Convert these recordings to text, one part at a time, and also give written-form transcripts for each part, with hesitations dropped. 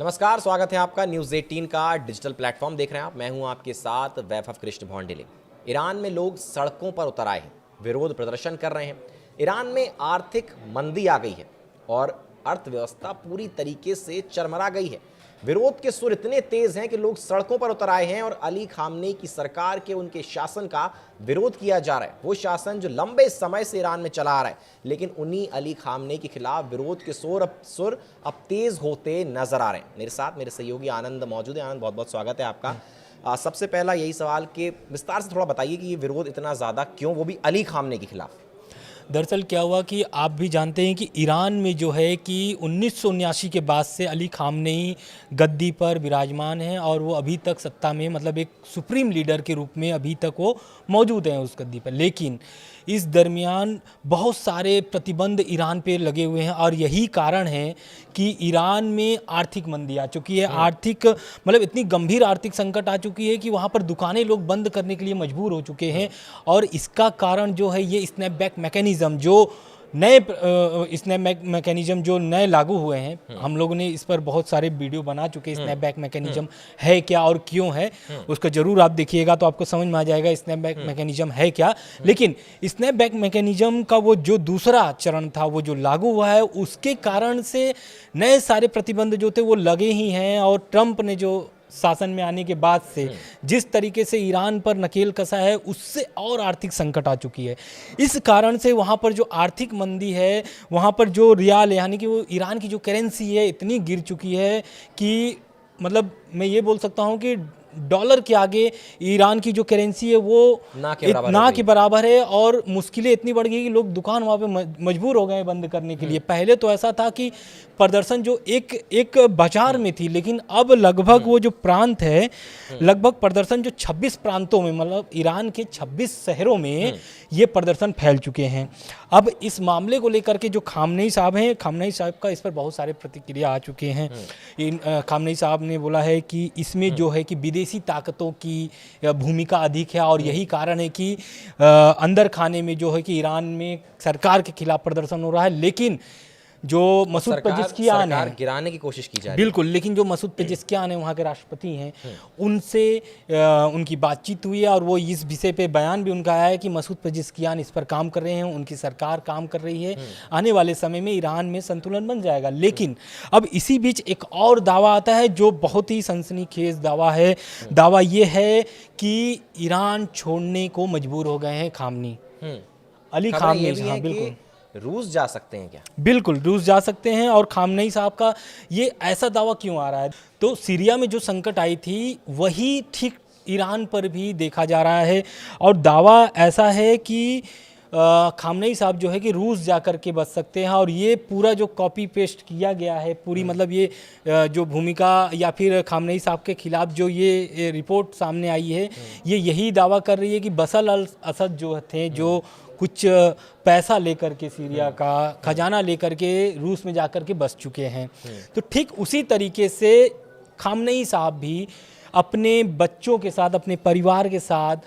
नमस्कार, स्वागत है आपका न्यूज़ 18 का डिजिटल प्लेटफॉर्म देख रहे हैं आप। मैं हूं आपके साथ वैभव कृष्ण भौंडिले। ईरान में लोग सड़कों पर उतर आए हैं, विरोध प्रदर्शन कर रहे हैं। ईरान में आर्थिक मंदी आ गई है और अर्थव्यवस्था पूरी तरीके से चरमरा गई है। विरोध के सुर इतने तेज हैं कि लोग सड़कों पर उतर आए हैं और अली खामनेई की सरकार के उनके शासन का विरोध किया जा रहा है। वो शासन जो लंबे समय से ईरान में चला आ रहा है, लेकिन उन्हीं अली खामनेई के खिलाफ विरोध के सुर अब तेज होते नजर आ रहे हैं। मेरे साथ मेरे सहयोगी आनंद मौजूद है। आनंद, बहुत बहुत स्वागत है आपका। सबसे पहला यही सवाल कि विस्तार से थोड़ा बताइए कि ये विरोध इतना ज़्यादा क्यों, वो भी अली खामनेई के खिलाफ। दरअसल क्या हुआ कि आप भी जानते हैं कि ईरान में जो है कि 1979 के बाद से अली खामनेई गद्दी पर विराजमान हैं और वो अभी तक सत्ता में मतलब एक सुप्रीम लीडर के रूप में अभी तक वो मौजूद हैं उस गद्दी पर। लेकिन इस दरमियान बहुत सारे प्रतिबंध ईरान पे लगे हुए हैं और यही कारण है कि ईरान में आर्थिक मंदी आ चुकी है। आर्थिक मतलब इतनी गंभीर आर्थिक संकट आ चुकी है कि वहाँ पर दुकानें लोग बंद करने के लिए मजबूर हो चुके हैं। और इसका कारण जो है ये स्नैपबैक मैकेनिज़्म जो मैकेनिज्म जो नए लागू हुए हैं, हम लोगों ने इस पर बहुत सारे वीडियो बना चुके हैं। स्नैपबैक मैकेनिज्म है क्या और क्यों है, उसका जरूर आप देखिएगा तो आपको समझ में आ जाएगा स्नैपबैक मैकेनिज्म है क्या। लेकिन स्नैपबैक मैकेनिज्म का वो जो दूसरा चरण था वो जो लागू हुआ है, उसके कारण से नए सारे प्रतिबंध जो थे वो लगे ही हैं। और ट्रंप ने जो शासन में आने के बाद से जिस तरीके से ईरान पर नकेल कसा है, उससे और आर्थिक संकट आ चुकी है। इस कारण से वहाँ पर जो आर्थिक मंदी है, वहाँ पर जो रियाल यानी कि वो ईरान की जो करेंसी है इतनी गिर चुकी है कि मतलब मैं ये बोल सकता हूँ कि डॉलर के आगे ईरान की जो करेंसी है वो ना के बराबर है। और मुश्किलें इतनी बढ़ गई कि लोग दुकान वहाँ पे मजबूर हो गए बंद करने के लिए। पहले तो ऐसा था कि प्रदर्शन जो एक बाजार में थी, लेकिन अब लगभग वो जो प्रांत है, लगभग प्रदर्शन जो 26 प्रांतों में मतलब ईरान के 26 शहरों में ये प्रदर्शन फैल चुके हैं। अब इस मामले को लेकर के जो खामनेई साहब हैं, खामनेई साहब का इस पर बहुत सारे प्रतिक्रिया आ चुके हैं। खामनेई साहब ने बोला है कि इसमें जो है कि विदेशी ताकतों की भूमिका अधिक है और यही कारण है कि अंदर खाने में जो है कि ईरान में सरकार के खिलाफ प्रदर्शन हो रहा है। लेकिन जो मसूद पेजेश्कियान है, गिराने की कोशिश की जा रही है। बिल्कुल, लेकिन जो मसूद पेजेश्कियान है वहाँ के राष्ट्रपति हैं, उनसे उनकी बातचीत हुई है और वो इस विषय पे बयान भी उनका आया है कि मसूद पेजेश्कियान इस पर काम कर रहे हैं, उनकी सरकार काम कर रही है, आने वाले समय में ईरान में संतुलन बन जाएगा। लेकिन अब इसी बीच एक और दावा आता है जो बहुत ही सनसनीखेज दावा है। दावा ये है कि ईरान छोड़ने को मजबूर हो गए हैं खामनेई, अली खामनेई साहब। बिल्कुल, रूस जा सकते हैं क्या? बिल्कुल रूस जा सकते हैं। और खामनेई साहब का ये ऐसा दावा क्यों आ रहा है? तो सीरिया में जो संकट आई थी वही ठीक ईरान पर भी देखा जा रहा है। और दावा ऐसा है कि खामनेई साहब जो है कि रूस जा कर के बच सकते हैं। और ये पूरा जो कॉपी पेस्ट किया गया है पूरी मतलब ये जो भूमिका या फिर खामनेई साहब के खिलाफ जो ये रिपोर्ट सामने आई है, ये यही दावा कर रही है कि बशर अल असद जो थे, जो कुछ पैसा लेकर के सीरिया का खजाना लेकर के रूस में जाकर के बस चुके हैं। तो ठीक उसी तरीके से खामनेई साहब भी अपने बच्चों के साथ, अपने परिवार के साथ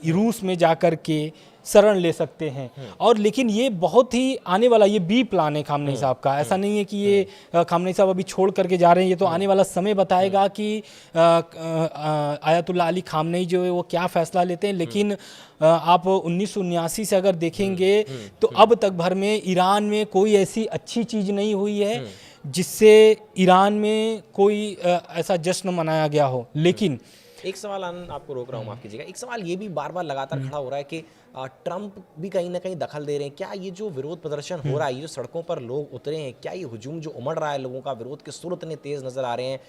रूस में जाकर के शरण ले सकते हैं। और लेकिन ये बहुत ही आने वाला ये बी प्लान है खामनेई साहब का। ऐसा नहीं है कि ये खामनेई साहब अभी छोड़ करके जा रहे हैं। ये तो आने वाला समय बताएगा कि आयतुल्लाह अली खामनेई जो है वो क्या फैसला लेते हैं। लेकिन आप 1979 से अगर देखेंगे तो अब तक भर में ईरान में कोई ऐसी अच्छी चीज़ नहीं हुई है जिससे ईरान में कोई ऐसा जश्न मनाया गया हो। लेकिन एक सवाल आनंद, आपको रोक रहा हूँ, माफ कीजिएगा। एक सवाल ये भी बार बार लगातार खड़ा हो रहा है कि ट्रंप भी कहीं ना कहीं दखल दे रहे हैं। क्या ये जो विरोध प्रदर्शन हो रहा है, ये जो सड़कों पर लोग उतरे हैं, क्या ये हुजूम जो उमड़ रहा है लोगों का, विरोध के सुर इतने तेज नजर आ रहे हैं,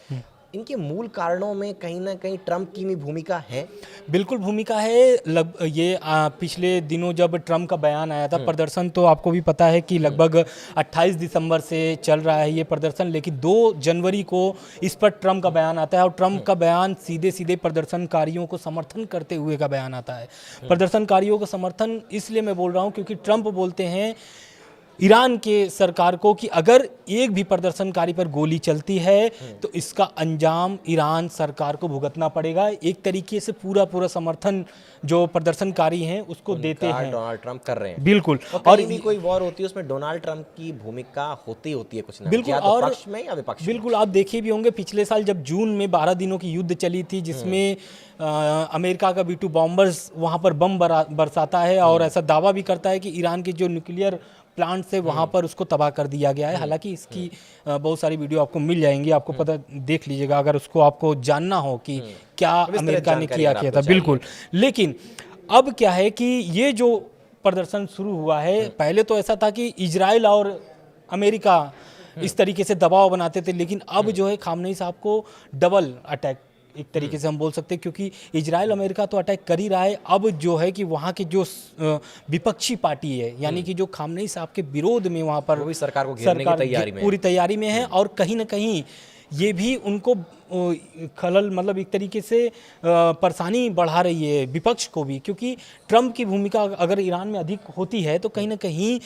इनके मूल कारणों में कहीं ना कहीं ट्रंप की भी भूमिका है? बिल्कुल भूमिका है। ये पिछले दिनों जब ट्रंप का बयान आया था, प्रदर्शन तो आपको भी पता है कि लगभग 28 दिसंबर से चल रहा है ये प्रदर्शन। लेकिन 2 जनवरी को इस पर ट्रंप का बयान आता है और ट्रंप का बयान सीधे सीधे प्रदर्शनकारियों को समर्थन करते हुए का बयान आता है। प्रदर्शनकारियों को समर्थन इसलिए मैं बोल रहा हूँ क्योंकि ट्रंप बोलते हैं ईरान के सरकार को कि अगर एक भी प्रदर्शनकारी पर गोली चलती है तो इसका अंजाम ईरान सरकार को भुगतना पड़ेगा। एक तरीके से पूरा समर्थन जो प्रदर्शनकारी हैं उसको देते हैं, डोनाल्ड ट्रंप कर रहे हैं। बिल्कुल। और भी कोई वॉर होती है उसमें डोनाल्ड ट्रंप की भूमिका होती है कुछ ना, बिल्कुल, या तो और पक्ष में या विपक्ष में। बिल्कुल, आप देखे भी होंगे पिछले साल जब जून में 12 दिनों की युद्ध चली थी जिसमें अमेरिका का B-2 बॉम्बर्स वहां पर बम बरसाता है और ऐसा दावा भी करता है कि ईरान के जो न्यूक्लियर प्लांट से वहां पर उसको तबाह कर दिया गया है। हालांकि इसकी बहुत सारी वीडियो आपको मिल जाएंगी, आपको पता देख लीजिएगा अगर उसको आपको जानना हो कि क्या अमेरिका ने किया था। बिल्कुल, लेकिन अब क्या है कि ये जो प्रदर्शन शुरू हुआ है, पहले तो ऐसा था कि इजराइल और अमेरिका इस तरीके से दबाव बनाते थे, लेकिन अब जो है खामनेई साहब को डबल अटैक एक तरीके से हम बोल सकते हैं, क्योंकि इजराइल अमेरिका तो अटैक कर ही रहा है, अब जो है कि वहाँ के जो विपक्षी पार्टी है यानी कि जो खामनेई साहब के विरोध में वहाँ पर वो भी सरकार को घेरने की तैयारी में, पूरी तैयारी में है। और कहीं ना कहीं ये भी उनको खलल मतलब एक तरीके से परेशानी बढ़ा रही है विपक्ष को भी, क्योंकि ट्रंप की भूमिका अगर ईरान में अधिक होती है तो कहीं ना कहीं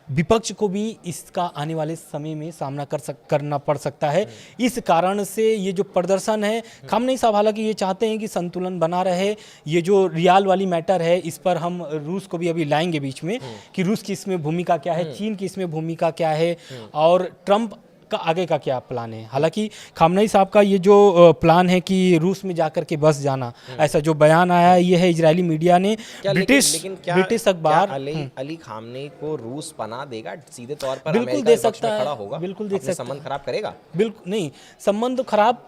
विपक्ष को भी इसका आने वाले समय में सामना करना पड़ सकता है। इस कारण से ये जो प्रदर्शन है, खामनेई साहब हालांकि ये चाहते हैं कि संतुलन बना रहे। ये जो रियाल वाली मैटर है इस पर हम रूस को भी अभी लाएंगे बीच में कि रूस की इसमें भूमिका क्या है, चीन की इसमें भूमिका क्या है और ट्रंप का आगे का क्या प्लान है। हालांकि खामनेई साहब का ये जो प्लान है कि रूस में जाकर के बस जाना, ऐसा जो बयान आया है, ये है इजरायली मीडिया ने, ब्रिटिश अखबार अली खामनेई को रूस पनाह देगा सीधे तौर पर, बिल्कुल दे सकता है, खड़ा होगा, बिल्कुल दे सकता है, संबंध खराब करेगा। बिल्कुल नहीं, संबंध खराब,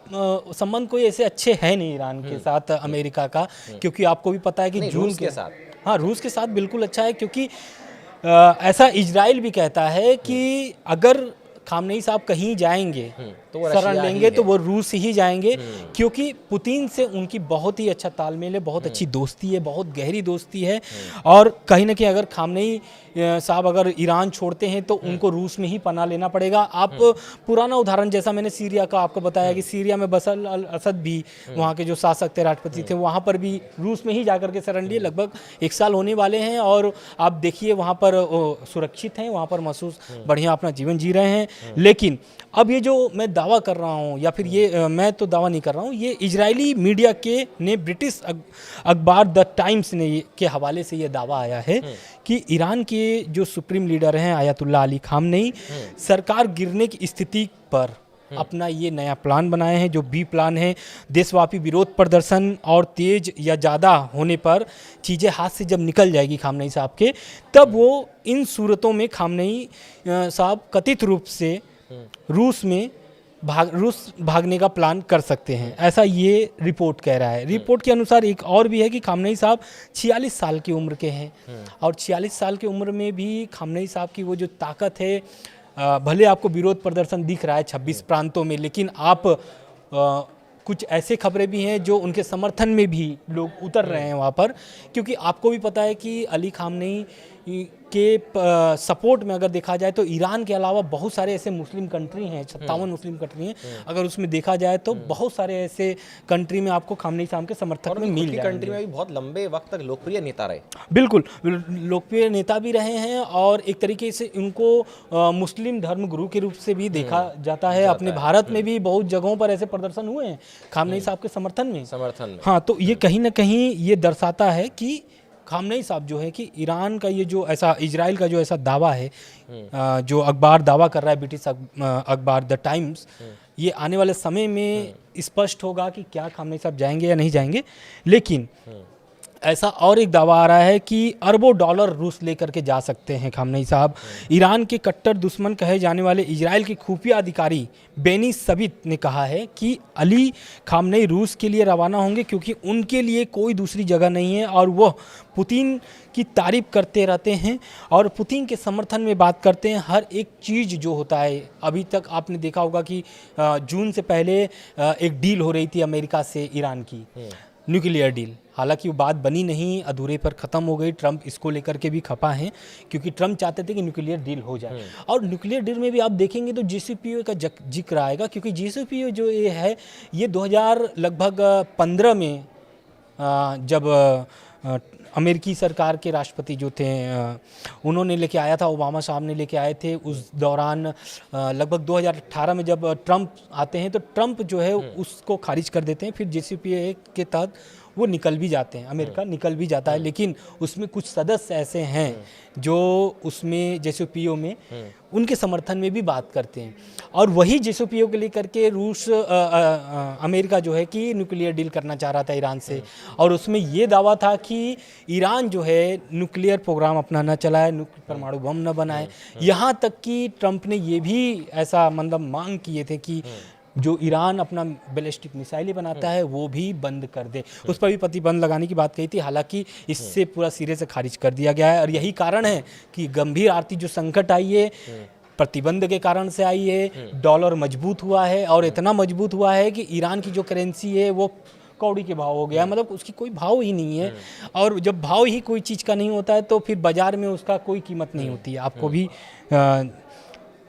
संबंध कोई ऐसे अच्छे है नहीं ईरान के साथ अमेरिका का, क्योंकि आपको भी पता है कि जून के साथ, हाँ रूस के साथ बिल्कुल अच्छा है, क्योंकि ऐसा इजराइल भी कहता है कि अगर खामनेई साहब कहीं जाएंगे तो शरण लेंगे तो वो रूस ही जाएंगे, क्योंकि पुतिन से उनकी बहुत ही अच्छा तालमेल है, बहुत अच्छी दोस्ती है, बहुत गहरी दोस्ती है। और कहीं ना कहीं अगर खामनेई साहब अगर ईरान छोड़ते हैं तो उनको रूस में ही पनाह लेना पड़ेगा। आप पुराना उदाहरण जैसा मैंने सीरिया का आपको बताया कि सीरिया में बशर अल असद भी वहाँ के जो शासक थे, राष्ट्रपति थे, वहाँ पर भी रूस में ही जाकर के शरण लिए। लगभग 1 साल होने वाले हैं और आप देखिए वहाँ पर सुरक्षित हैं, वहाँ पर महसूस बढ़िया अपना जीवन जी रहे हैं। लेकिन अब ये जो मैं दावा कर रहा हूँ, या फिर ये मैं तो दावा नहीं कर रहा हूँ, ये इजरायली मीडिया के ने ब्रिटिश अखबार द टाइम्स ने के हवाले से ये दावा आया है कि ईरान के जो सुप्रीम लीडर हैं आयतुल्लाह अली खामनेई सरकार गिरने की स्थिति पर अपना ये नया प्लान बनाए हैं, जो बी प्लान है। देशव्यापी विरोध प्रदर्शन और तेज या ज़्यादा होने पर चीज़ें हाथ से जब निकल जाएगी खामनेई साहब के, तब वो इन सूरतों में खामनेई साहब कथित रूप से रूस में भागने का प्लान कर सकते हैं, ऐसा ये रिपोर्ट कह रहा है। रिपोर्ट के अनुसार एक और भी है कि खामनेई साहब 46 साल की उम्र के हैं और 46 साल की उम्र में भी खामनेई साहब की वो जो ताकत है, भले आपको विरोध प्रदर्शन दिख रहा है 26 प्रांतों में, लेकिन आप कुछ ऐसे खबरें भी हैं जो उनके समर्थन में भी लोग उतर रहे हैं वहाँ पर, क्योंकि आपको भी पता है कि अली खामनेई के सपोर्ट में अगर देखा जाए तो ईरान के अलावा बहुत सारे ऐसे मुस्लिम कंट्री हैं, 57 मुस्लिम कंट्री हैं, अगर उसमें देखा जाए तो बहुत सारे ऐसे कंट्री में आपको खामनेई साहब के समर्थक में मिल जाएंगे। कंट्री में भी बहुत लंबे वक्त तक लोकप्रिय नेता रहे, बिल्कुल लोकप्रिय नेता भी रहे हैं और एक तरीके से उनको मुस्लिम धर्म गुरु के रूप से भी देखा जाता है। अपने भारत में भी बहुत जगहों पर ऐसे प्रदर्शन हुए हैं खामनेई साहब के समर्थन में। हाँ, तो ये कहीं ना कहीं ये दर्शाता है कि खामनेई साहब जो है कि ईरान का ये जो ऐसा इजराइल का जो ऐसा दावा है, जो अखबार दावा कर रहा है ब्रिटिश अखबार द टाइम्स, ये आने वाले समय में स्पष्ट होगा कि क्या खामनेई साहब जाएंगे या नहीं जाएंगे। लेकिन ऐसा और एक दावा आ रहा है कि अरबों डॉलर रूस लेकर के जा सकते हैं खामनेई साहब। ईरान के कट्टर दुश्मन कहे जाने वाले इजराइल के खुफिया अधिकारी बेनी सबित ने कहा है कि अली खामनेई रूस के लिए रवाना होंगे, क्योंकि उनके लिए कोई दूसरी जगह नहीं है और वह पुतिन की तारीफ करते रहते हैं और पुतिन के समर्थन में बात करते हैं। हर एक चीज़ जो होता है, अभी तक आपने देखा होगा कि जून से पहले एक डील हो रही थी अमेरिका से ईरान की, न्यूक्लियर डील, हालांकि वो बात बनी नहीं, अधूरे पर ख़त्म हो गई। ट्रंप इसको लेकर के भी खपा हैं, क्योंकि ट्रंप चाहते थे कि न्यूक्लियर डील हो जाए। और न्यूक्लियर डील में भी आप देखेंगे तो JCPOA का जिक्र आएगा, क्योंकि JCPOA जो ये है ये 2015 में जब अमेरिकी सरकार के राष्ट्रपति जो थे उन्होंने लेके आया था, ओबामा साहब ने लेके आए थे। उस दौरान लगभग 2018 में जब ट्रंप आते हैं तो ट्रंप जो है उसको खारिज कर देते हैं, फिर JCPOA के तहत वो निकल भी जाते हैं, अमेरिका निकल भी जाता है। लेकिन उसमें कुछ सदस्य ऐसे हैं जो उसमें JCPOA में उनके समर्थन में भी बात करते हैं, और वही JCPOA के लेकर के रूस अमेरिका जो है कि न्यूक्लियर डील करना चाह रहा था ईरान से, और उसमें ये दावा था कि ईरान जो है न्यूक्लियर प्रोग्राम अपना न चलाए, परमाणु बम न बनाए। यहाँ तक कि ट्रंप ने ये भी ऐसा मतलब मांग किए थे कि जो ईरान अपना बैलिस्टिक मिसाइलें बनाता है वो भी बंद कर दे, उस पर भी प्रतिबंध लगाने की बात कही थी। हालांकि इससे पूरा सिरे से खारिज कर दिया गया है, और यही कारण है कि गंभीर आर्थिक जो संकट आई है प्रतिबंध के कारण से आई है। डॉलर मजबूत हुआ है, और इतना मजबूत हुआ है कि ईरान की जो करेंसी है वो कौड़ी के भाव हो गया, मतलब उसकी कोई भाव ही नहीं है। और जब भाव ही कोई चीज़ का नहीं होता है तो फिर बाजार में उसका कोई कीमत नहीं होती है। आपको भी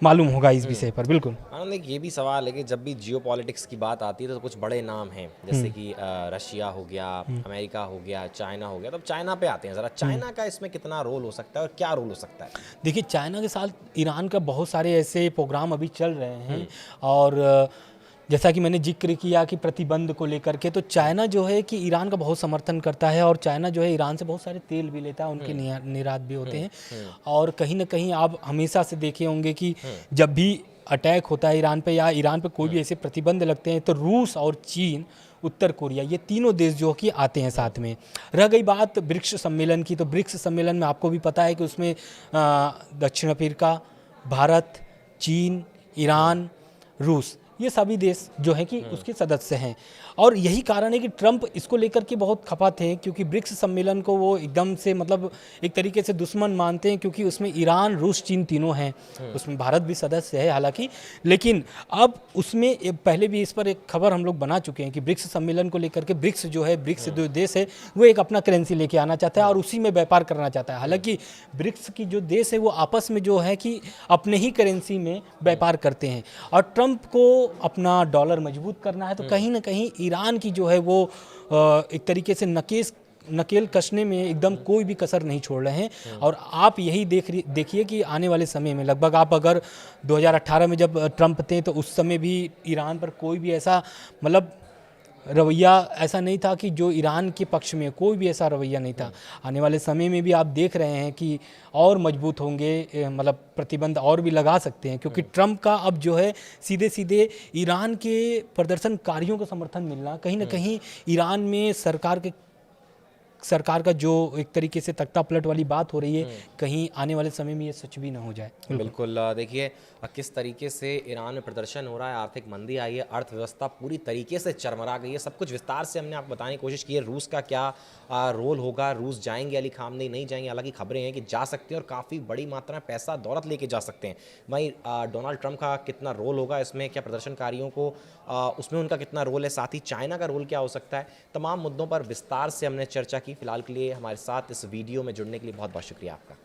मालूम होगा इस विषय पर। बिल्कुल आनंद, एक ये भी सवाल है कि जब भी जियोपॉलिटिक्स की बात आती है तो कुछ बड़े नाम हैं, जैसे कि रशिया हो गया, अमेरिका हो गया, चाइना हो गया। तब चाइना पे आते हैं ज़रा, चाइना का इसमें कितना रोल हो सकता है और क्या रोल हो सकता है? देखिए, चाइना के साथ ईरान का बहुत सारे ऐसे प्रोग्राम अभी चल रहे हैं, और जैसा कि मैंने जिक्र किया कि प्रतिबंध को लेकर के, तो चाइना जो है कि ईरान का बहुत समर्थन करता है, और चाइना जो है ईरान से बहुत सारे तेल भी लेता है, उनके निर्यात भी होते हैं। और कहीं ना कहीं आप हमेशा से देखे होंगे कि जब भी अटैक होता है ईरान पे या ईरान पे कोई भी ऐसे प्रतिबंध लगते हैं तो रूस और चीन, उत्तर कोरिया, ये तीनों देश जो कि आते हैं साथ में। रह गई बात ब्रिक्स सम्मेलन की, तो ब्रिक्स सम्मेलन में आपको भी पता है कि उसमें दक्षिण अफ्रीका, भारत, चीन, ईरान, रूस, ये सभी देश जो हैं कि उसके सदस्य हैं। और यही कारण है कि ट्रंप इसको लेकर के बहुत खफा थे, क्योंकि ब्रिक्स सम्मेलन को वो एकदम से मतलब एक तरीके से दुश्मन मानते हैं, क्योंकि उसमें ईरान, रूस, चीन तीनों हैं, उसमें भारत भी सदस्य है हालांकि। लेकिन अब उसमें पहले भी इस पर एक खबर हम लोग बना चुके हैं कि ब्रिक्स सम्मेलन को लेकर के ब्रिक्स जो है, ब्रिक्स जो देश है वो एक अपना करेंसी लेके आना चाहता है और उसी में व्यापार करना चाहता है। हालांकि ब्रिक्स की जो देश है वो आपस में जो है कि अपने ही करेंसी में व्यापार करते हैं, और ट्रंप को अपना डॉलर मजबूत करना है, तो कहीं ना कहीं ईरान की जो है वो एक तरीके से नकेल कसने में एकदम कोई भी कसर नहीं छोड़ रहे हैं। और आप यही देखिए कि आने वाले समय में लगभग आप अगर 2018 में जब ट्रंप थे तो उस समय भी ईरान पर कोई भी ऐसा मतलब रवैया ऐसा नहीं था कि जो ईरान के पक्ष में, कोई भी ऐसा रवैया नहीं था। आने वाले समय में भी आप देख रहे हैं कि और मजबूत होंगे, मतलब प्रतिबंध और भी लगा सकते हैं, क्योंकि ट्रंप का अब जो है सीधे सीधे ईरान के प्रदर्शनकारियों को समर्थन मिलना, कहीं ना कहीं ईरान में सरकार का जो एक तरीके से तख्ता पलट वाली बात हो रही है, कहीं आने वाले समय में ये सच भी ना हो जाए। बिल्कुल, देखिए किस तरीके से ईरान में प्रदर्शन हो रहा है, आर्थिक मंदी आई है, अर्थव्यवस्था पूरी तरीके से चरमरा गई है। सब कुछ विस्तार से हमने आपको बताने की कोशिश की है। रूस का क्या रोल होगा, रूस जाएंगे अली खामनेई, नहीं जाएंगे? हालांकि खबरें हैं कि जा सकते हैं और काफ़ी बड़ी मात्रा में पैसा दौलत लेके जा सकते हैं। वहीं डोनाल्ड ट्रंप का कितना रोल होगा इसमें, क्या प्रदर्शनकारियों को उसमें उनका कितना रोल है, साथ ही चाइना का रोल क्या हो सकता है, तमाम मुद्दों पर विस्तार से हमने चर्चा की। फिलहाल के लिए हमारे साथ इस वीडियो में जुड़ने के लिए बहुत बहुत शुक्रिया आपका।